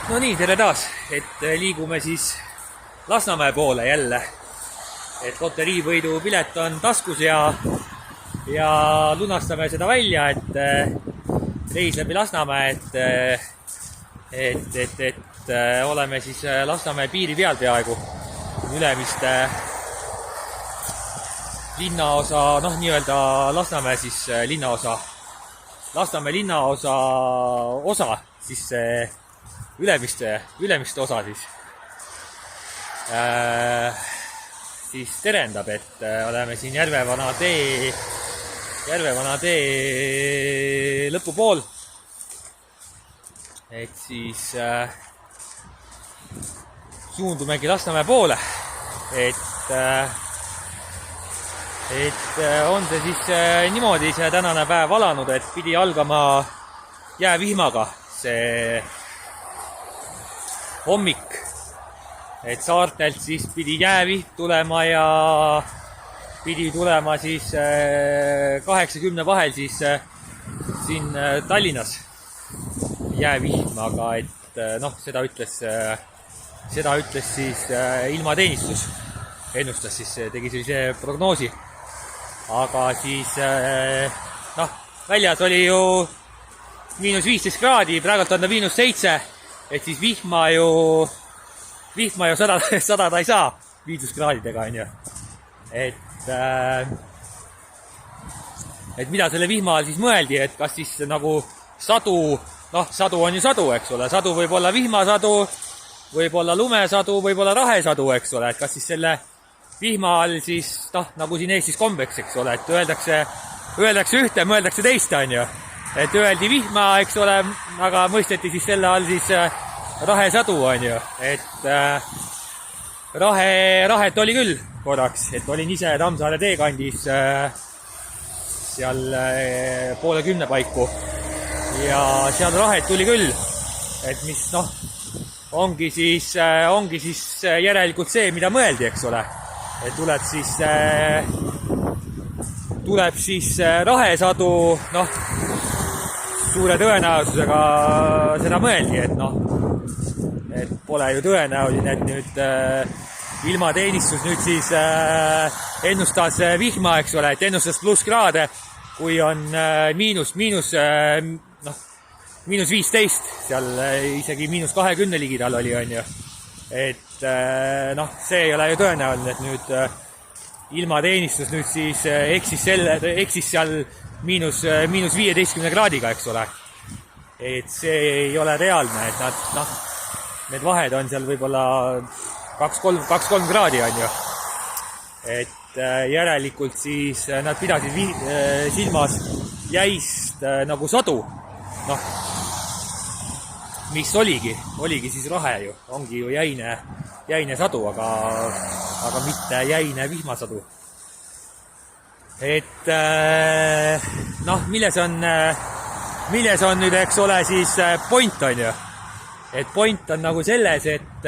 No nii, tere taas, et liigume siis Lasnamäe poole jälle. Et loteriivõidu pilet on taskus ja lunastame seda välja, et reis läbi Lasnamäe, et oleme siis Lasnamäe piiri peal peaaegu. Ülemiste linnaosa, noh nii-öelda Lasnamäe siis linnaosa, Lasnamäe linnaosa osa, siis see Ülemiste osa siis terendab, et oleme siin Järvevana tee lõpupool. Et siis suundumegi Lasnamäe poole, et on see siis niimoodi see tänane päev alanud, et pidi algama jäävihmaga see hommik, et saartelt siis pidi jäävihm tulema ja pidi tulema siis 8-10 vahel siis siin Tallinnas jäävihm, aga et noh, seda ütles siis ilmateenistus, ennustas siis, tegi sellise prognoosi, aga siis noh, väljas oli ju -15 kraadi, praegult on ta -7, et siis vihma ju sadada ei saa 15 kraadidega, on ju. Et mida selle vihma all siis mõeldi, et kas siis nagu sadu, noh, sadu on ju sadu, eks ole, sadu võib olla vihmasadu, võib olla lumesadu, võib olla rahesadu, eks ole, et kas siis selle vihma all siis, noh, nagu siin Eestis kombeks, eks ole, et öeldakse ühte, mõeldakse teist, on ju. Et öeldi vihma, eks ole, aga mõisteti siis selle all siis rahesadu, on ju, et rahet oli küll korraks, et olin ise Tammsaare teekandis seal 9:30 paiku ja seal rahet tuli küll, et mis noh, ongi siis järelikult see, mida mõeldi, eks ole, et tuleb siis rahesadu, noh, suure tõenäosusega seda mõeldi, et noh, et pole ju tõenäoline, et nüüd ilmateenistus nüüd siis ennustas vihma, eks ole, et ennustas plusskraade, kui on -15, seal isegi -20 ligidal oli, on ju. Et noh, see ei ole ju tõenäoline, et nüüd ilmateenistus nüüd siis eksis seal -15 kraadiga, eks ole. Et see ei ole reaalne, et nad, noh, need vahed on seal võib-olla 2-3 kraadi, on ju. Et järelikult siis nad pidasid silmas jäist nagu sadu, noh, mis oligi siis rahe ju, ongi ju jäine sadu, aga mitte jäine vihmasadu. Et noh, milles on nüüd, eks ole, siis point, on ju. Et point on nagu selles, et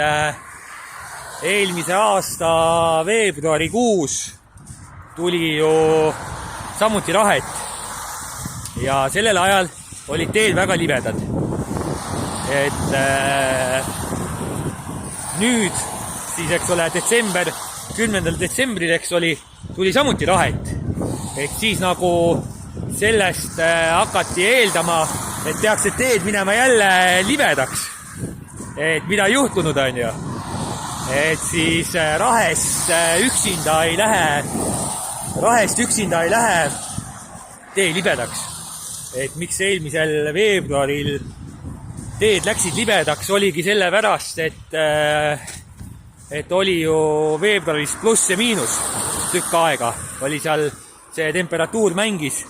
eelmise aasta veebruarikuus tuli ju samuti rahet ja sellel ajal olid teed väga libedad. Et nüüd siis, eks ole, 10. detsembril, eks tuli samuti rahet. Et siis nagu sellest hakati eeldama, et tehakse teed minema jälle libedaks. Et mida juhtunud, on ju. Et siis rahest üksinda ei lähe tee libedaks. Et miks eelmisel veebruaril teed läksid libedaks, oligi sellepärast, et oli ju veebruaris pluss ja miinus tükk aega. Oli seal see temperatuur mängis,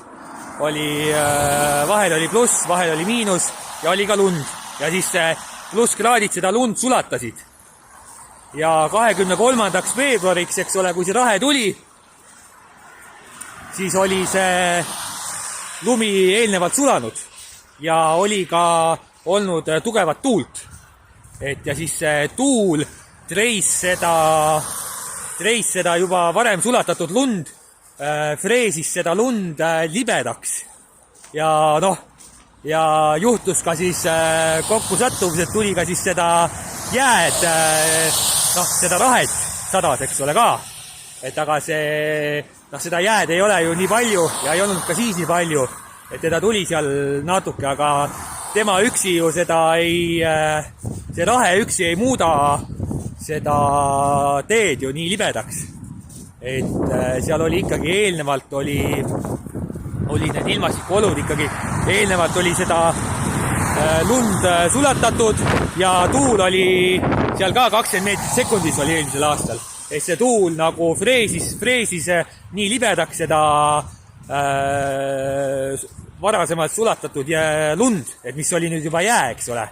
vahel oli pluss, vahel oli miinus ja oli ka lund. Ja siis plusskraadid seda lund sulatasid. Ja 23. veebruariks, eks ole, kui see rahe tuli, siis oli see lumi eelnevalt sulanud ja oli ka olnud tugevat tuult. Et ja siis see tuul treis seda juba varem sulatatud lund, freesis seda lund libedaks. Ja noh, ja juhtus ka siis kokku sattumus, et tuli ka siis seda jääd, seda rahet sadas, eks ole ka. Et aga seda jääd ei ole ju nii palju ja ei olnud ka siis nii palju, et teda tuli seal natuke, aga tema üksi ju see rahe üksi ei muuda seda teed ju nii libedaks. Et seal oli ikkagi eelnevalt oli need ilmastikuolud ikkagi, eelnevalt oli seda lund sulatatud ja tuul oli seal ka 20 meetrit sekundis oli eelmisel aastal. Et see tuul nagu freesis nii libedaks seda varasemalt sulatatud lund, et mis oli nüüd juba jää, eks ole.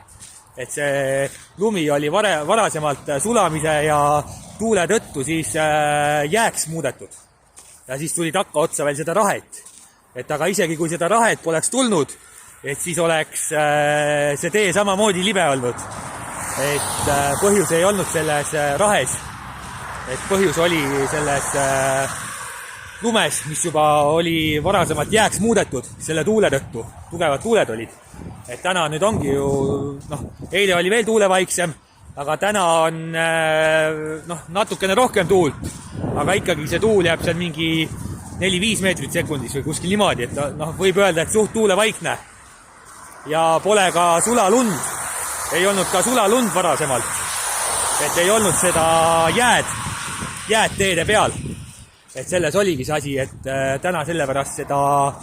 Et see lumi oli varasemalt sulamise ja tuule tõttu siis jääks muudetud. Ja siis tuli takka otsa veel seda rahet. Et aga isegi kui seda rahet poleks tulnud, et siis oleks see tee samamoodi libe olnud. Et põhjus ei olnud selles rahes. Et põhjus oli selles lumes, mis juba oli varasemalt jääks muudetud selle tuule tõttu. Tugevad tuuled olid. Et täna nüüd ongi ju, eile oli veel tuule vaiksem, aga täna on natukene rohkem tuult. Aga ikkagi see tuul jääb seal mingi 4-5 meetrit sekundis või kuskil niimoodi, et võib öelda, et suht tuule vaikne. Ja pole ka sulalund. Ei olnud ka sulalund varasemalt. Et ei olnud seda jääd teede peal. Et selles oligi see asi, et täna sellepärast seda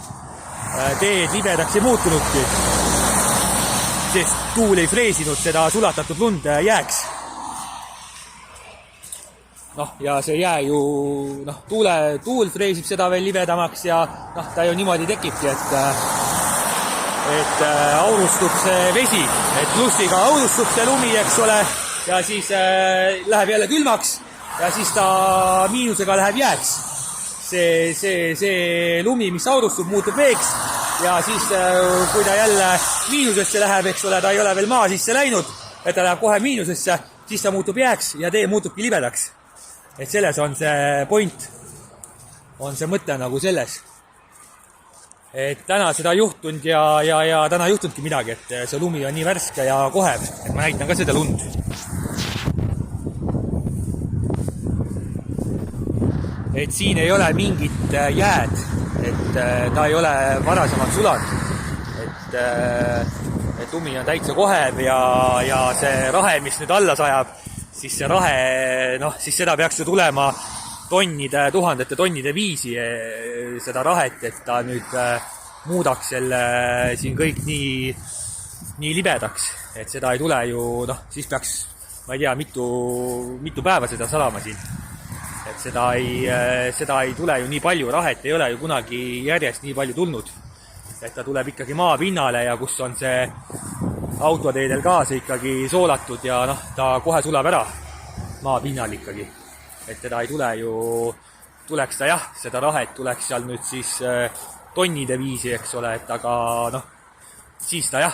teed libedaks ei muutunudki. Sest tuul ei freesinud seda sulatatud lund jääks. Ja see jää ju, tuul freesib seda veel libedamaks ja ta ju niimoodi tekibki, et aurustub see vesi, et plussiga aurustub see lumi, eks ole, ja siis läheb jälle külmaks ja siis ta miinusega läheb jääks. See lumi, mis aurustub, muutub veeks ja siis kui ta jälle miinusesse läheb, eks ole, ta ei ole veel maa sisse läinud, et ta läheb kohe miinusesse, siis ta muutub jääks ja tee muutubki libedaks. Et selles on see point, on see mõte nagu selles. Et täna seda juhtunud ja täna juhtunudki midagi, et see lumi on nii värske ja kohev, et ma näitan ka seda lund. Et siin ei ole mingit jääd, et ta ei ole varasemalt sulanud, et lumi on täitsa kohev ja see rahe, mis nüüd alla sajab, siis see rahe, siis seda peaks ju tulema tuhandete tonnide viisi seda rahet, et ta nüüd muudaks selle siin kõik nii libedaks, et seda ei tule ju, siis peaks, ma ei tea, mitu päeva seda salama siin. Et seda ei tule ju nii palju, rahet ei ole ju kunagi järjest nii palju tulnud. Et ta tuleb ikkagi maapinnale ja kus on see autoteedel ka see ikkagi soolatud ja ta kohe sulab ära maapinnal ikkagi. Et teda ei tule ju, tuleks ta seda rahet tuleks seal nüüd siis tonnide viisi, eks ole, et aga siis ta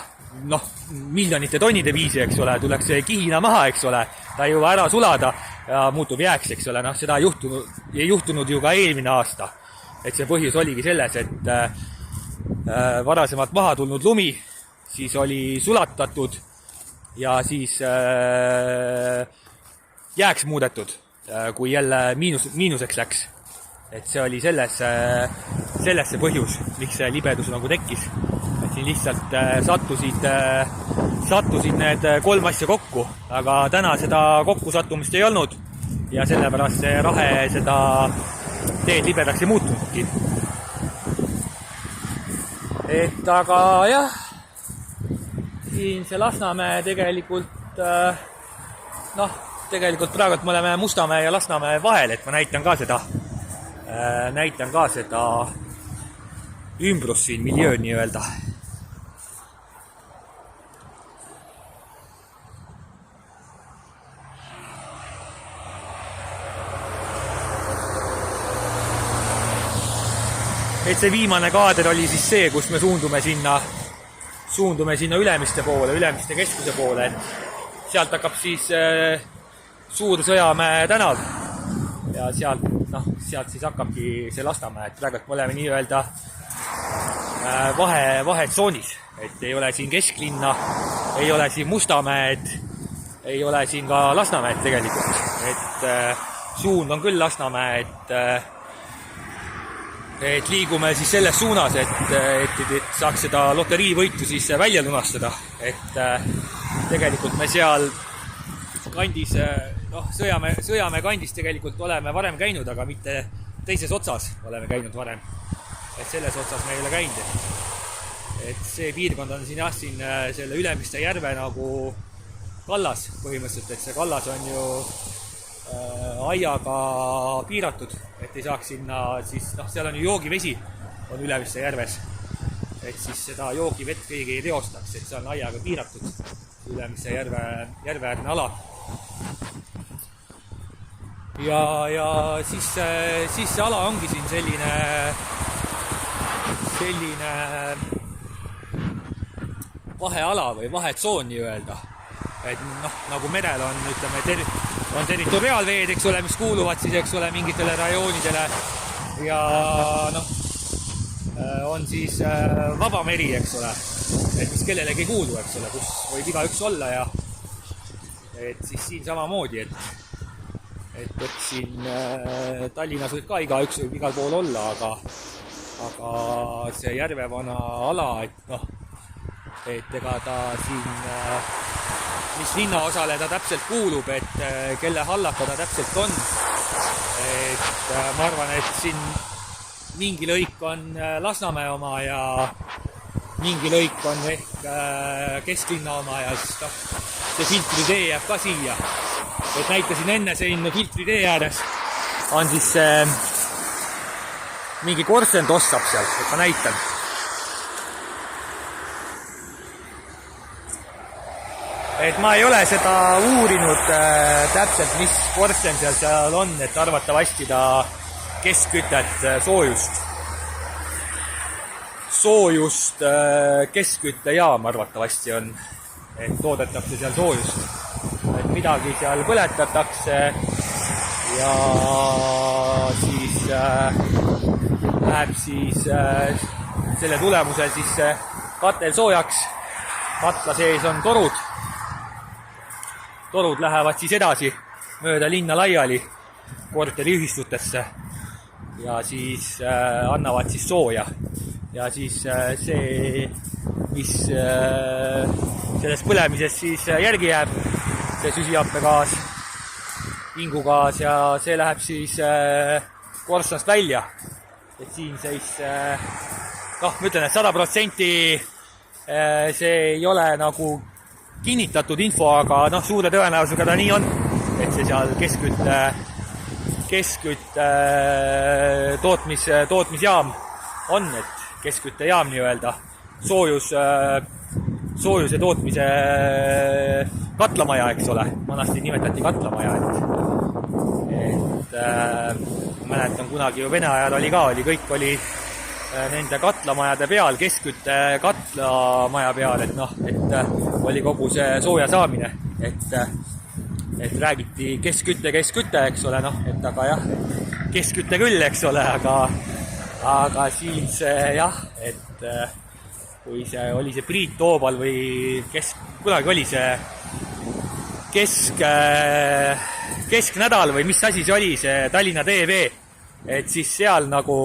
miljonite tonnide viisi, eks ole, tuleks kihina maha, eks ole, ta ei jõua ära sulada ja muutub jääks, eks ole, seda ei juhtunud ju ka eelmine aasta. Et see põhjus oligi selles, et varasemalt maha tulnud lumi, siis oli sulatatud ja siis jääks muudetud, kui jälle miinuseks läks. Et see oli selles see põhjus, miks see libedus nagu tekkis. Et siin lihtsalt sattusid need 3 asja kokku, aga täna seda kokkusattumist ei olnud ja sellepärast see rahe seda teed libedaks ei muutunudki. Et aga siin see Lasnamäe tegelikult, tegelikult praegu me oleme Mustamäe ja Lasnamäe vahel, et ma näitan ka seda ümbrus siin miljöön nii öelda. Et see viimane kaader oli siis see, kus me suundume sinna Ülemiste poole, Ülemiste keskuse poole, et sealt hakkab siis Suur-Sõjamäe tänav ja sealt siis hakkabki see Lasnamäe, et praegu me oleme nii öelda vahetsoonis, et ei ole siin kesklinna, ei ole siin Mustamäed, ei ole siin ka Lasnamäed tegelikult, et suund on küll Lasnamäe, et liigume siis selles suunas, et saaks seda loteriivõitu siis välja lunastada, et tegelikult me seal kandis, Sõjamäe kandis tegelikult oleme varem käinud, aga mitte teises otsas oleme käinud varem, et selles otsas me ei ole käinud, et see piirkond on siin jah, siin selle Ülemiste järve nagu kallas põhimõtteliselt, et see kallas on ju aiaga piiratud, et ei saaks sinna siis, seal on ju joogivesi, on Ülemiste järves, et siis seda joogivett keegi ei reostaks, et see on aiaga piiratud, Ülemiste järveäärne ala. Ja siis see ala ongi siin selline vaheala või vahetsoon nii-öelda, et nagu merel on, ütleme, on territoriaalveed, eks ole, mis kuuluvad siis, eks ole, mingitele rajoonidele ja on siis vaba meri, eks ole, et mis kellelegi ei kuulu, eks ole, kus võib igaüks olla ja et siis siin samamoodi, et siin Tallinnas võib ka igaüks võib igal pool olla, aga see järvevana ala, et ega ta siin mis linnaosale ta täpselt kuulub, et kelle hallata ta täpselt on. Et ma arvan, et siin mingi lõik on Lasnamäe oma ja mingi lõik on ehk kesklinna oma ja siis see filtritee jääb ka siia. Et näitasin enne siin filtritee ääres on siis mingi korsen tossab seal, et ma näitan. Et ma ei ole seda uurinud täpselt, mis korsen seal on, et arvatavasti ta keskkütet, soojust keskküttejaam arvatavasti on, et toodetakse seal soojust, et midagi seal põletatakse ja siis läheb siis selle tulemusel siis katel soojaks, katla sees on torud lähevad siis edasi mööda linna laiali korteriühistutesse ja siis annavad siis sooja ja siis see, mis selles põlemises siis järgi jääb, see süsihappegaas, vingugaas ja see läheb siis korstnast välja, et siin siis ma ütlen, et 100% see ei ole nagu kinnitatud info, aga suure tõenäosusega ta nii on, et see seal keskkütte tootmisjaam on, et keskküttejaam nii-öelda, soojuse tootmise katlamaja, eks ole, vanasti nimetati katlamaja, et mäletan kunagi ju Vene ajal kõik oli nende katlamajade peal, keskkütte katlamaja peal, et oli kogu see sooja saamine, et räägiti keskküte, eks ole, et aga jah, keskküte küll, eks ole, aga siin see jah, et kui see oli see Priit Toobal või kunagi oli see kesknädal või mis asi see oli, see Tallinna TV, et siis seal nagu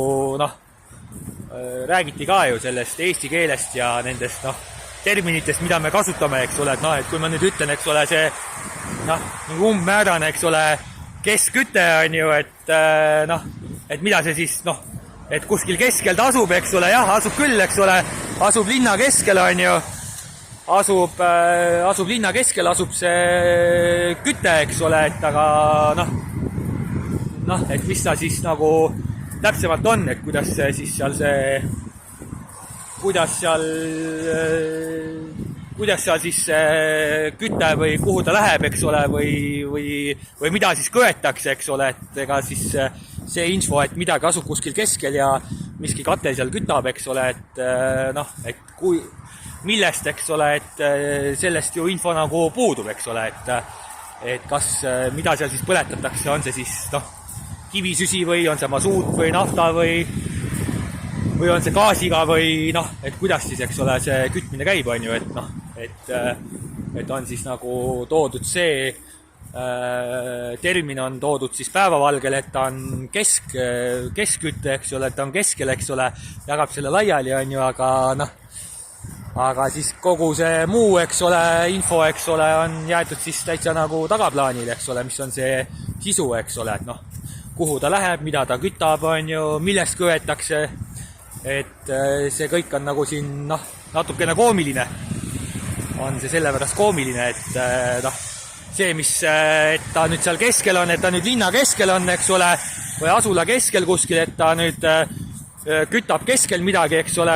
räägiti ka ju sellest eesti keelest ja nendest terminitest, mida me kasutame, eks ole, et kui ma nüüd ütlen, eks ole, see umbmäärane, eks ole, keskküte on ju, et mida see siis, et kuskil keskel ta asub, eks ole, jah, asub küll, eks ole, asub linna keskel on ju, asub linna keskel, asub see küte, eks ole, et aga et mis ta siis nagu täpsemalt on, et kuidas seal siis küte või kuhu ta läheb, eks ole, või mida siis köetakse, eks ole, et ega siis see info, et midagi asub kuskil keskel ja miski katel seal kütab, eks ole, et millest, eks ole, et sellest ju info nagu puudub, eks ole, et kas, mida seal siis põletatakse, on see siis, kivisüsi või on see masuut või nafta või või on see gaasiga või noh, et kuidas siis, eks ole, see kütmine käib, on ju, et noh, et on siis nagu toodud see termin on toodud siis päevavalgele, et ta on keskkütte, eks ole, et ta on keskel, eks ole, jagab selle laiali, on ju, aga noh, aga siis kogu see muu, eks ole, info, eks ole, on jäetud siis täitsa nagu tagaplaanile, eks ole, mis on see sisu, eks ole, et noh, kuhu ta läheb, mida ta kütab, on ju, millest köetakse, et see kõik on nagu siin, noh, natukene koomiline. On see sellepärast koomiline, et noh, see, et ta nüüd seal keskel on, et ta nüüd linna keskel on, eks ole, või asula keskel kuskil, et ta nüüd kütab keskel midagi, eks ole.